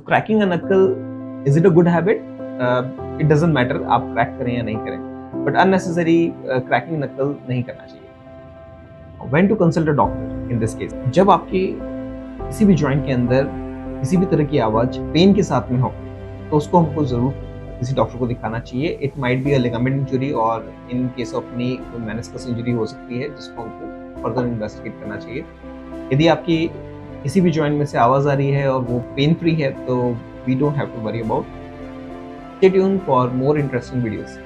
Cracking a नकल, is it a good habit? It doesn't matter आप crack करें या नहीं करें, बट अननेसेसरी क्रैकिंग नकल नहीं करना चाहिए। When to consult a doctor in this case? जब आपके किसी भी जॉइंट के अंदर किसी भी तरह की आवाज पेन के साथ में हो, तो उसको हमको जरूर किसी डॉक्टर को दिखाना चाहिए। It might be a ligament injury, और in case of knee meniscus injury हो सकती है, जिसको हमको फर्दर इन्वेस्टिगेट करना चाहिए। यदि आपकी किसी भी जॉइंट में से आवाज आ रही है और वो पेन फ्री है, तो we don't have to worry about. Stay tuned for more interesting videos.